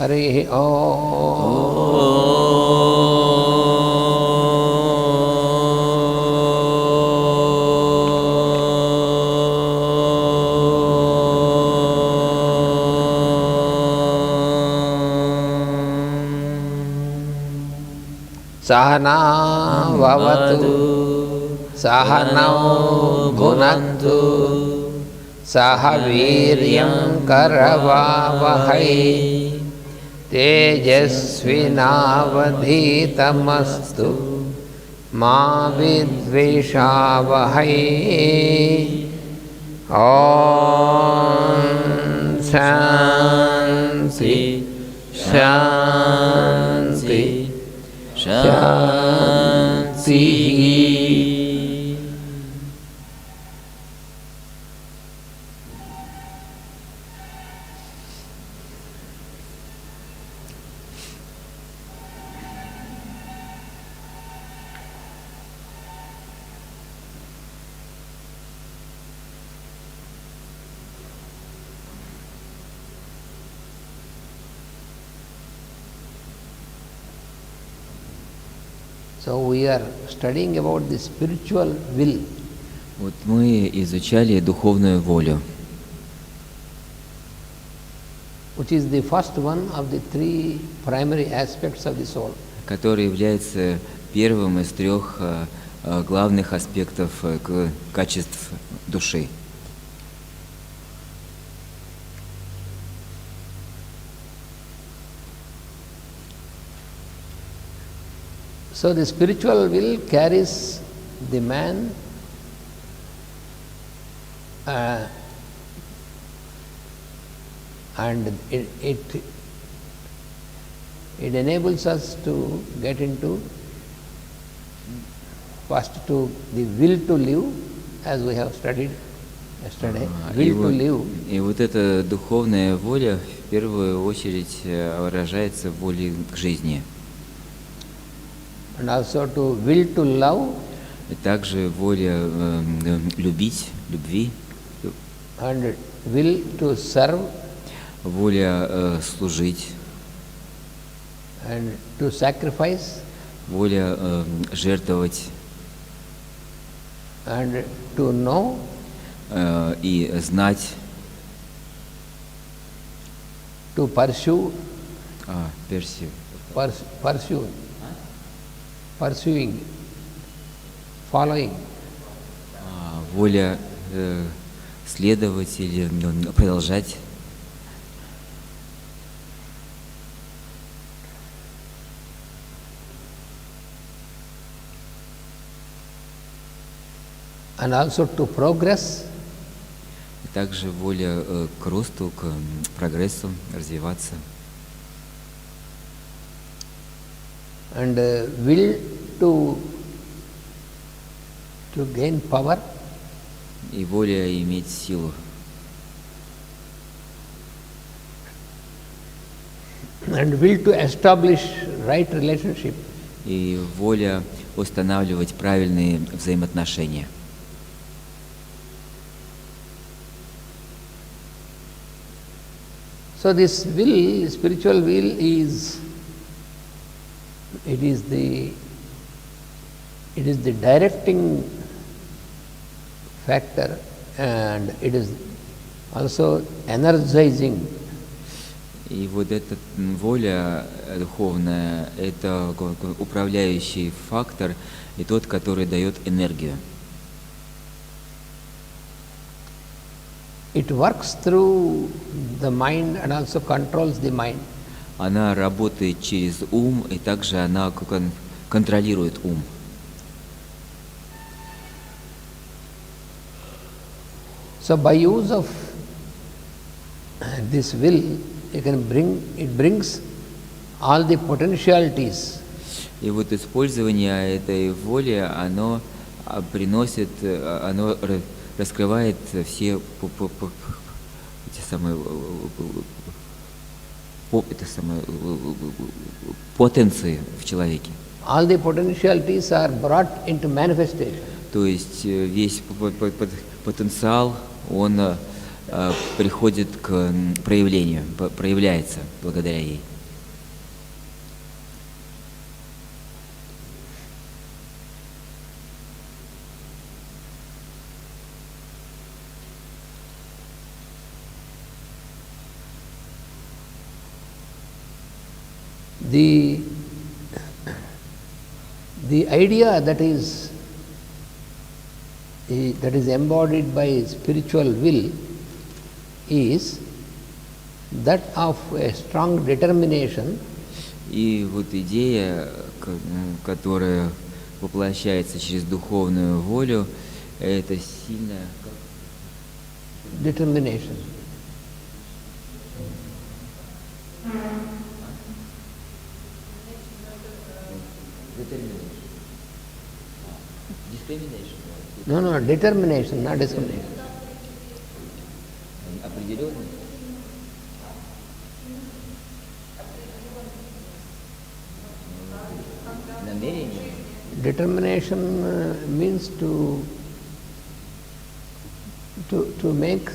Harihi Om. Sahana Vavatu Sahanau Bhunatu Sahaviryam Karavavahai Tejasvinavadhitamastu Ma Vidveshavahai. Om Shanti Shanti Shanti. So we are studying about the spiritual will. Вот мы изучали духовную волю, which is the first one of the three primary aspects of the soul. которая является первым из трех главных аспектов качеств души. So the spiritual will carries the man and it enables us to get into first to the will to live, as we have studied yesterday. Will to live. И вот эта духовная воля в первую очередь выражается в воле к жизни. And also to will to love. И также воля любить, любви. And will to serve. Воля служить. And to sacrifice. Воля жертвовать. And to know. И знать. To pursue. Pursue. Pursuing, following. Воля следовать или продолжать. And also to progress. И также воля к росту, к прогрессу, развиваться. And will to gain power. И воля иметь силу. And will to establish right relationship. И воля устанавливать правильные взаимоотношения. So this will, spiritual will, is the directing factor, and it is also energizing. И вот эта воля духовная – это управляющий фактор и тот, который дает энергию. It works through the mind and also controls the mind. Она работает через ум, и также она контролирует ум. So by use of this will, it brings all the potentialities. И вот использование этой воли, оно приносит, оно раскрывает все эти самые потенции в человеке. All the potentialities are brought into manifestation. То есть весь потенциал, он приходит к проявлению, проявляется благодаря ей. The idea that is embodied by spiritual will is that of a strong determination. И вот идея, которая воплощается через духовную волю, это сильная determination. No, determination, not discrimination. Определенность. Намерение. Determination means to make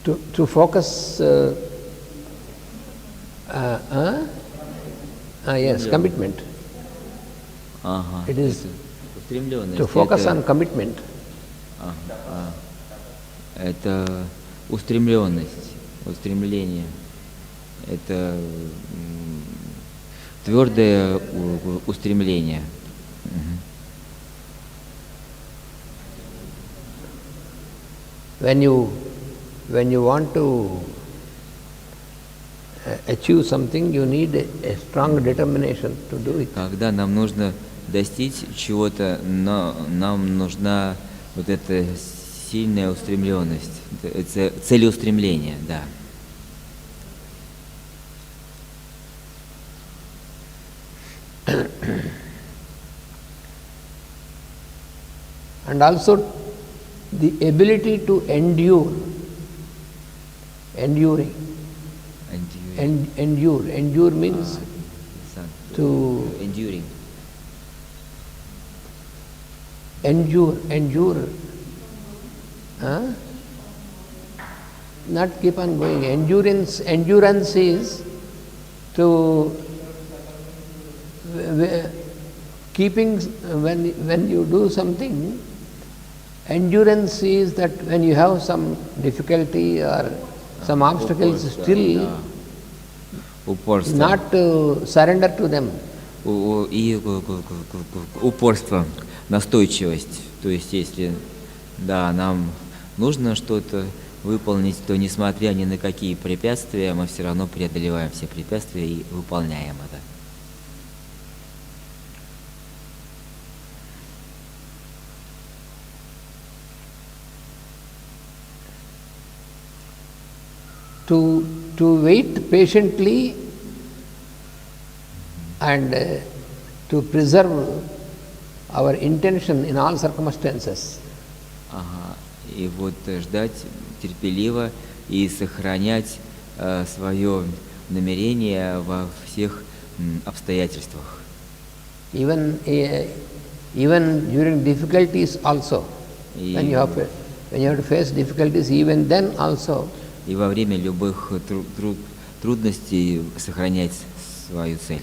to focus. Yes, commitment. It is to focus on commitment. Это устремленность, устремление. Это твердое устремление. When you want to achieve something, you need a strong determination to do it. Когда нам нужно достичь чего-то, но нам нужна вот эта сильная устремленность, целеустремление, да. And also the ability to endure. Endure means to endure. Not keep on going. Endurance is to keeping when you do something. Endurance is that when you have some difficulty or some obstacles, still not to surrender to them. И упорство, настойчивость. То есть, если нам нужно что-то выполнить, то несмотря ни на какие препятствия, мы все равно преодолеваем все препятствия и выполняем это. To wait patiently and to preserve our intention in all circumstances. И вот ждать терпеливо и сохранять свое намерение во всех обстоятельствах. Even during difficulties also, when you have to face difficulties, even then also. И во время любых трудностей сохранять свою цель.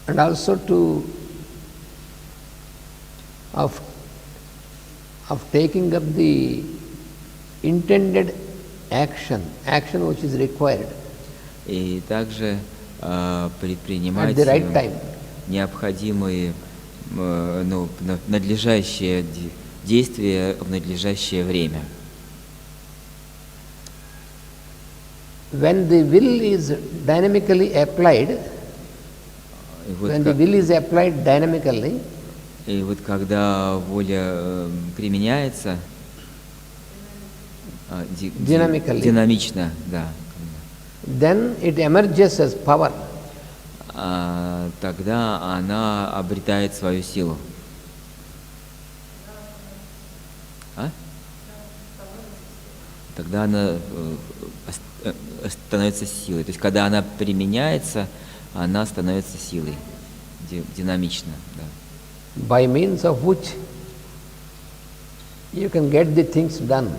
And also of taking up the intended action which is required. И также предпринимать at the right time. Необходимые, надлежащие действия в надлежащее время. When the will is dynamically applied, и вот когда воля применяется динамично, да. Then it emerges as power. Тогда она обретает свою силу. Тогда она становится силой. То есть, когда она применяется, она становится силой, динамично. Да. By means of which you can get the things done.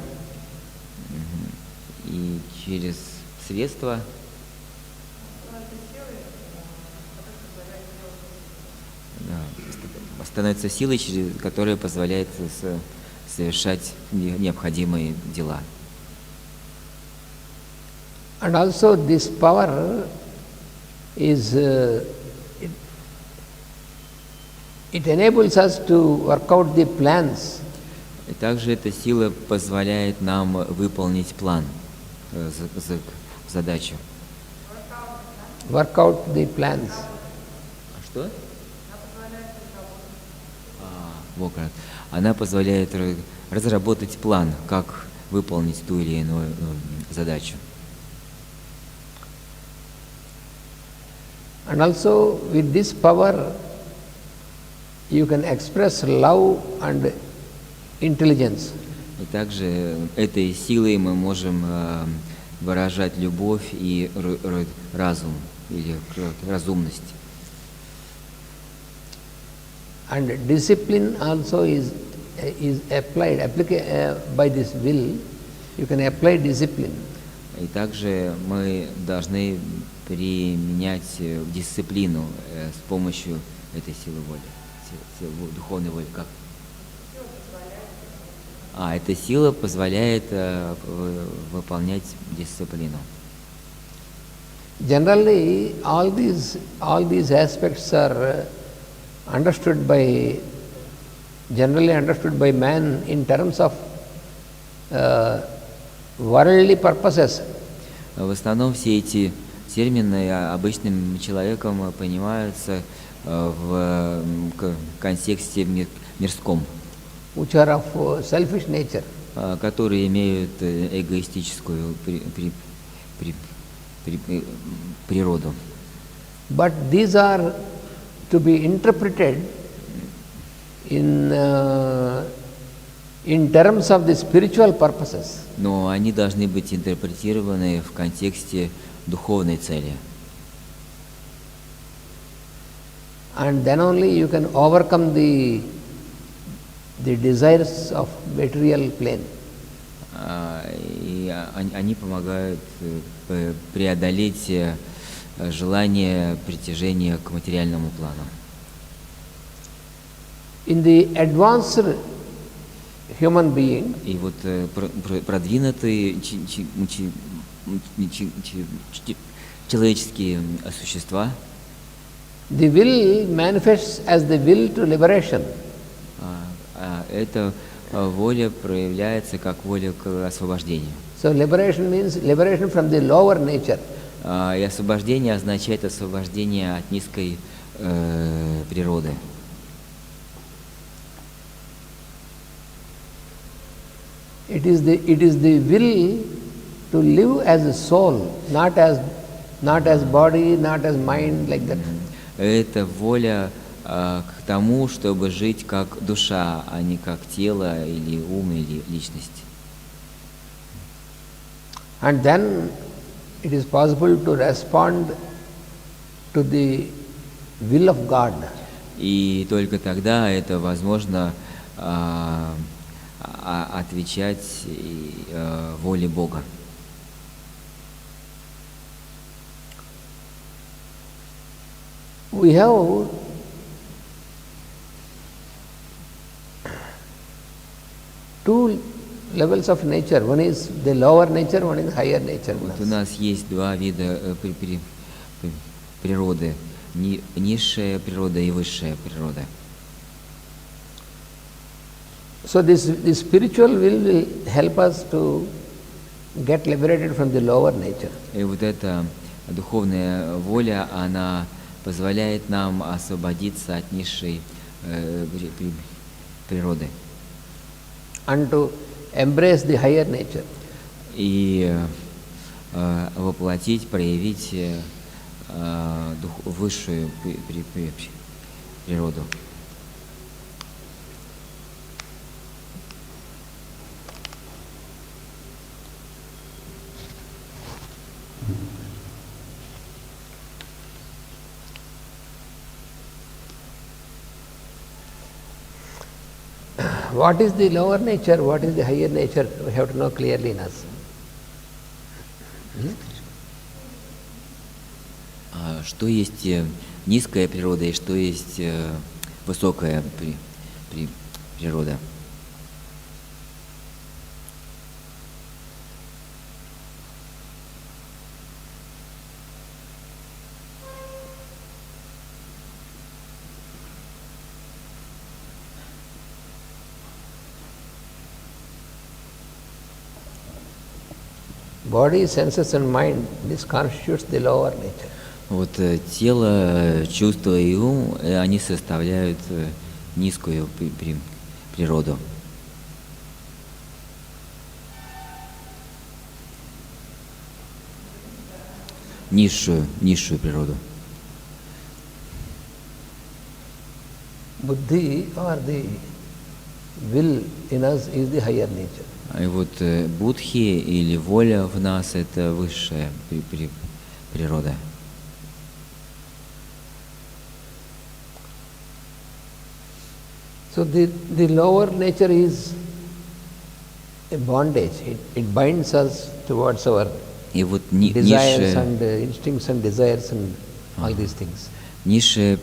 И через средства становится силой, которая позволяет совершать необходимые дела. And also this power is, it enables us to work out the plans. И также эта сила позволяет нам выполнить план, задачу. Work out the plans. Что? Вот как. Она позволяет разработать план, как выполнить ту или иную задачу. And also with this power you can express love and intelligence. И также этой силой мы можем выражать любовь и разум, или разумность. And discipline also is applied by this will. You can apply discipline. И также мы должны применять дисциплину с помощью этой силы воли, духовной воли. Как? Эта сила позволяет выполнять дисциплину. Generally, all these aspects are generally understood by man in terms of worldly purposes. В основном все эти термины обычным человеком понимаются в контексте мирском, which are of selfish nature. Которые имеют эгоистическую природу. But these are to be interpreted in terms of the spiritual purposes. Но они должны быть интерпретированы в контексте духовной цели. And then only you can overcome the desires of material plane. И они помогают преодолеть желание притяжения к материальному плану. In the advanced human being, и вот продвинутые человеческие существа, the will manifests as the will to liberation. Эта воля проявляется как воля к освобождению. So liberation means liberation from the lower nature. И освобождение означает освобождение от низкой природы. It is the will to live as a soul, not as body, not as mind, like that. Это воля к тому, чтобы жить как душа, а не как тело или ум или личность. And then it is possible to respond to the will of God. И только тогда это возможно отвечать воле Бога. We have two levels of nature. One is the lower nature, one is higher nature. Вот у нас есть два вида природы: низшая природа и высшая природа. So this spiritual will help us to get liberated from the lower nature. И вот эта духовная воля, она позволяет нам освободиться от низшей природы. And to embrace the higher nature. И воплотить, проявить высшую природу. What is the lower nature, what is the higher nature, we have to know clearly in us. Что есть низкая природа и что есть высокая природа? body, senses and mind, this constitutes the lower nature. Вот тело, чувства и ум, они составляют низкую природу. Низшую природу. Buddhi or the will in us is the higher nature. И вот будхи или воля в нас — это высшая природа. So the lower nature is a bondage. It binds us towards our desires and instincts and desires and all these things. Низшая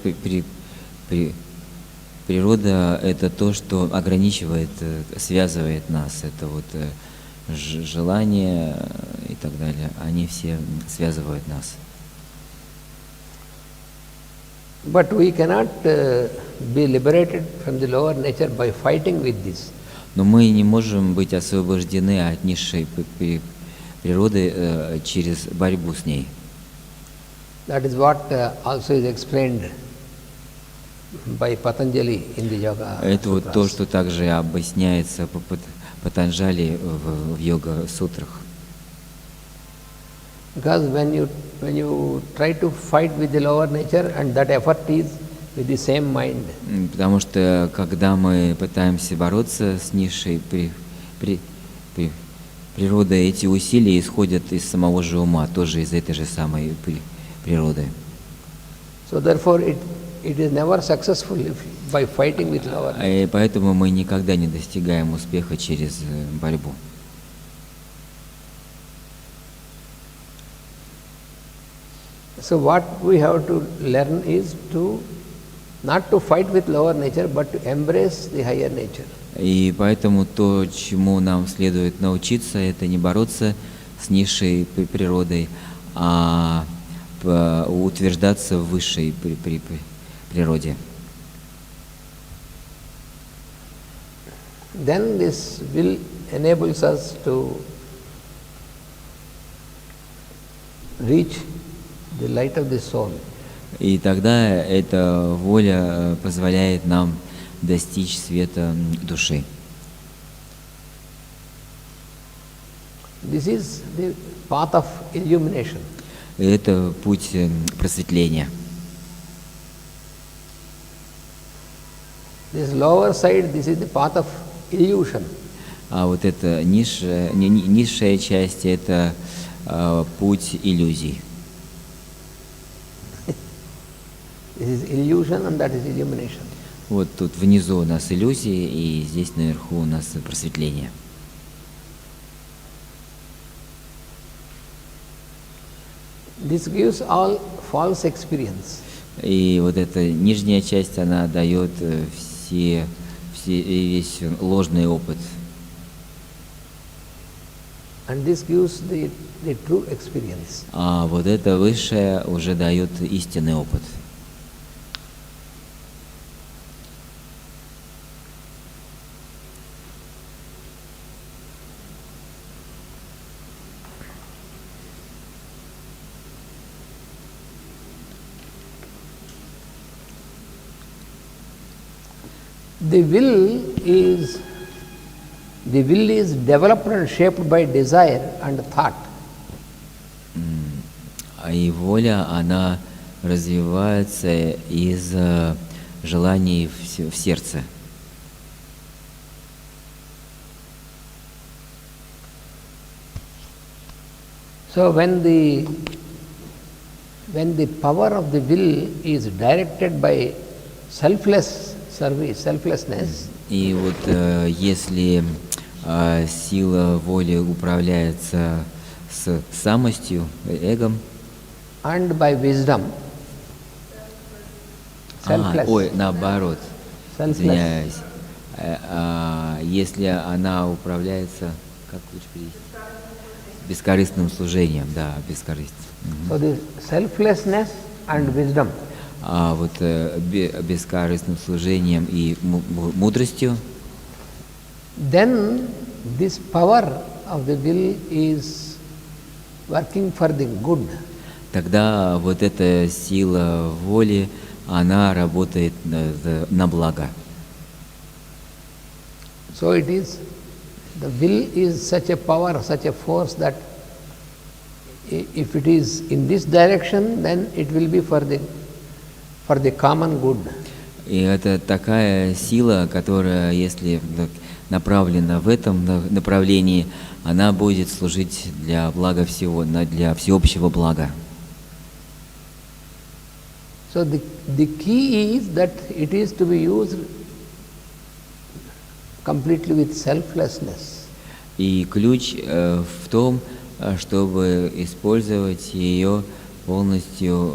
природа — это то, что ограничивает, связывает нас. Это вот желания и так далее. Они все связывают нас. But we cannot be liberated from the lower nature by fighting with this. Но мы не можем быть освобождены от низшей природы через борьбу с ней. That is what also is explained by Patanjali in the Yoga Sutras. Это вот то, что также объясняется по Патанджали в йога-сутрах. Because when you try to fight with the lower nature, and that effort is with the same mind. Потому что когда мы пытаемся бороться с низшей природой, эти усилия исходят из самого же ума, тоже из этой же самой природы. So therefore it is never successful by fighting with lower nature. И поэтому мы никогда не достигаем успеха через борьбу. So what we have to learn is to not to fight with lower nature, but to embrace the higher nature. И поэтому то, чему нам следует научиться, это не бороться с низшей природой, а утверждаться в высшей природе. Then this will enables us to reach the light of the soul. И тогда эта воля позволяет нам достичь света души. This is the path of illumination. Это путь просветления. This lower side, this is the path of illusion. А вот эта низшая часть — это путь иллюзий. This is illusion and that is illumination. Вот тут внизу у нас иллюзии, и здесь наверху у нас просветление. This gives all false experience. И вот эта нижняя часть, она дает весь ложный опыт. And this gives the true experience. А вот это высшее уже дает истинный опыт. The will is developed and shaped by desire and thought. И воля, она развивается из желаний в сердце. So when the power of the will is directed by selflessness, И вот если сила воли управляется с самостью, эгом, and by wisdom, наоборот, извиняюсь, если она управляется, как лучше перевести? Бескорыстным служением, да, бескорыстием. So the selflessness and wisdom. А вот бескорыстным служением и мудростью. Then this power of the will is working for the good. Тогда вот эта сила воли, она работает на благо. So it is, the will is such a power, such a force that if it is in this direction, then it will be for the common good. И это такая сила, которая, если направлена в этом направлении, она будет служить для блага всего, для всеобщего блага. So the key is that it is to be used completely with selflessness. И ключ в том, чтобы использовать ее полностью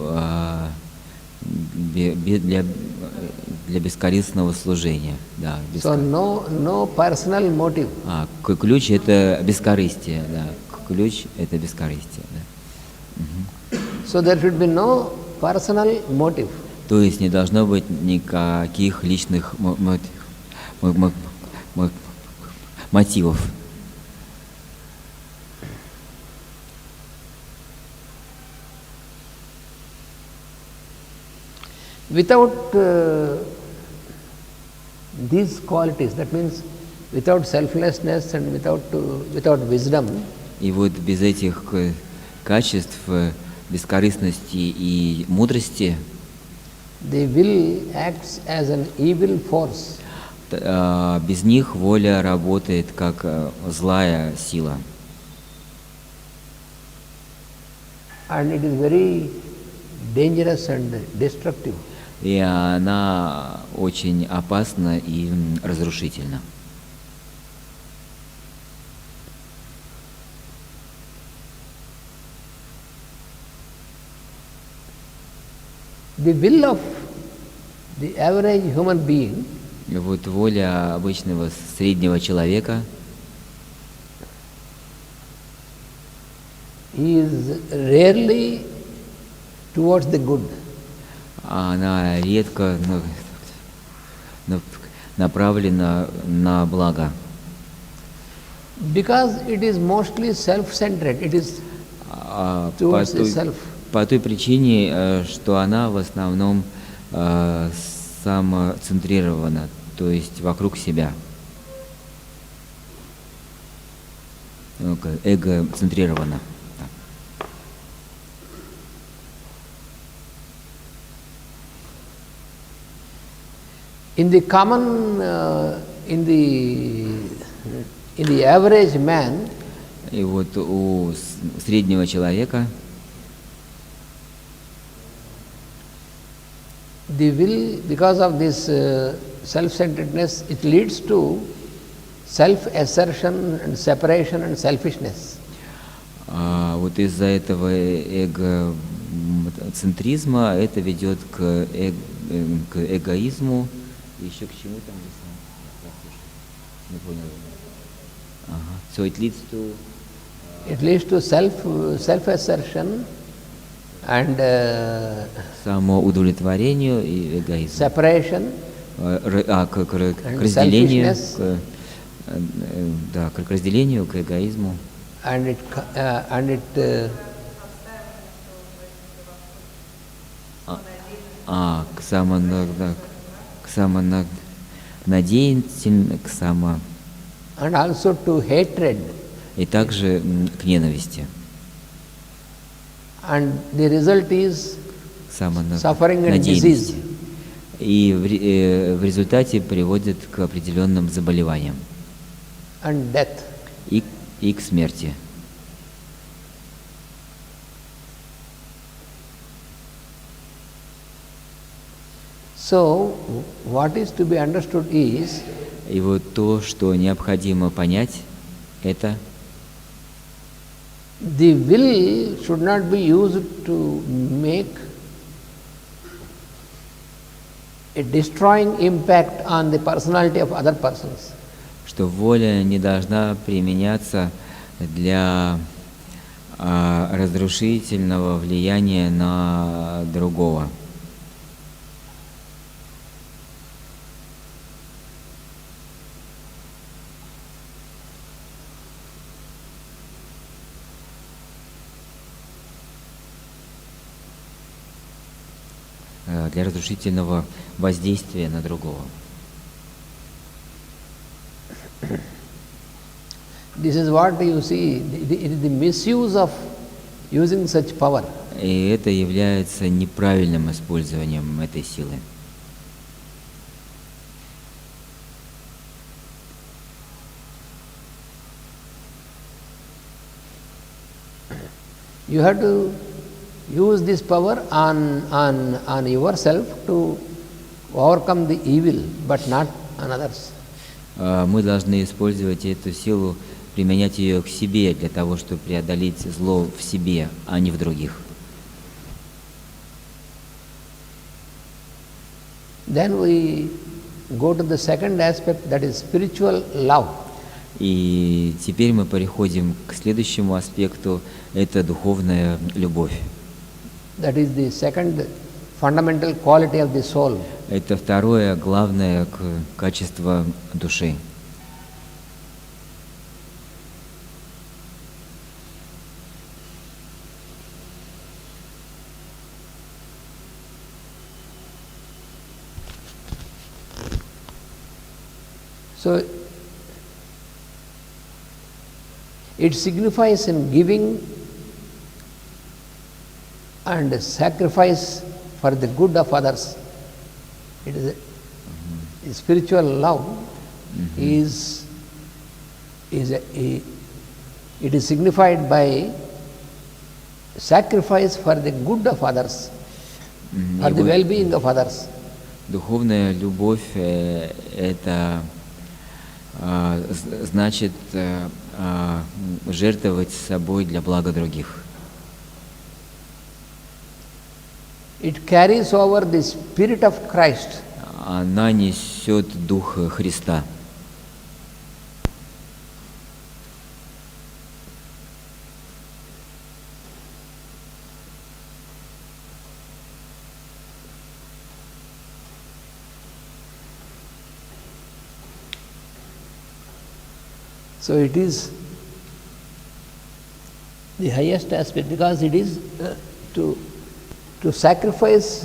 для бескорыстного служения. Да, So no personal motive. Ключ это бескорыстие, да. Ключ это бескорыстие, да. So there should be no personal motive. То есть не должно быть никаких личных мотивов. Without these qualities, that means without selflessness and without wisdom, И вот без этих качеств, бескорыстности и мудрости, the will acts as an evil force. Без них воля работает как злая сила. And it is very dangerous and destructive. И она очень опасна и разрушительна. The will of the average human being Вот воля обычного среднего человека is rarely towards the good. она редко направлена на благо. Because it is mostly self-centered, it is По towards the self. той причине, что она в основном самоцентрирована, то есть вокруг себя. Эгоцентрирована. In the common, in the average man, И вот у среднего человека the will, because of this self-centeredness, it leads to self-assertion and separation and selfishness. Вот из-за этого эгоцентризма это ведет к эгоизму. Еще к чему там не понял. So it leads to self-assertion and самоудовлетворению и эгоизму. separation, К разделению, к разделению, к эгоизму. and it К самонадеятельности, к само... and also to hatred. И также к ненависти. And the result is suffering and disease. И в результате приводит к определенным заболеваниям. And death. И к смерти. So, what is to be understood is, И вот то, что необходимо понять, это the will should not be used to make a destroying impact on the personality of other persons. что воля не должна применяться для разрушительного влияния на другого. для разрушительного воздействия на другого. This is what you see, it is the misuse of using such power. И это является неправильным использованием этой силы. You have to use this power on yourself to overcome the evil, but not on others. Мы должны использовать эту силу, применять ее к себе для того, чтобы преодолеть зло в себе, а не в других. Then we go to the second aspect, that is spiritual love. И теперь мы переходим к следующему аспекту, это духовная любовь. That is the second fundamental quality of the soul. Это второе главное качество души. So it signifies in giving and sacrifice for the good of others. It is a spiritual love is it is signified by sacrifice for the good of others, for the well-being of others. Духовная любовь это значит жертвовать собой для блага других. It carries over the spirit of Christ. Она несет дух Христа. So it is the highest aspect because it is to sacrifice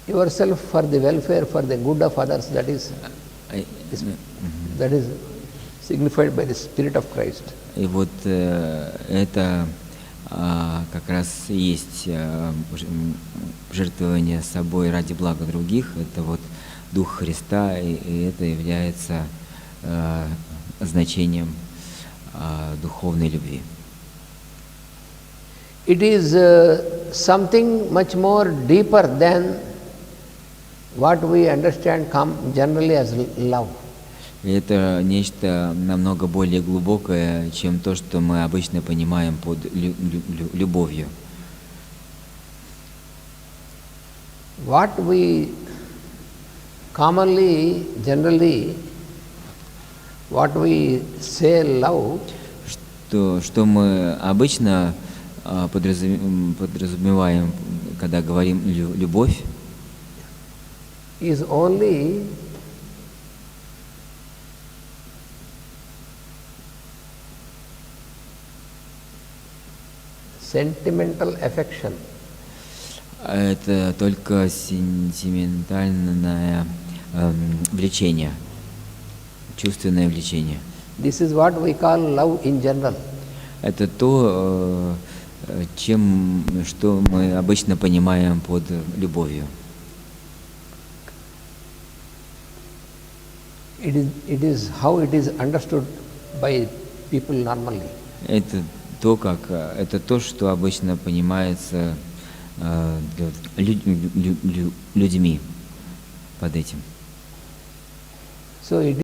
yourself for the welfare, for the good of others. That is signified by the Spirit of Christ. И вот это как раз и есть жертвование собой ради блага других. Это вот дух Христа, и это является значением духовной любви. It is something much more deeper than what we understand generally as love. И это нечто намного более глубокое, чем то, что мы обычно понимаем под любовью. What we commonly, generally, what we say love, что мы обычно подразумеваем, когда говорим любовь, is only sentimental affection. Это только сентиментальное влечение, чувственное влечение. This is what we call love in general. Это то, что мы обычно понимаем под любовью. It is how it is understood by people normally. Это то, что обычно понимается людьми под этим. So it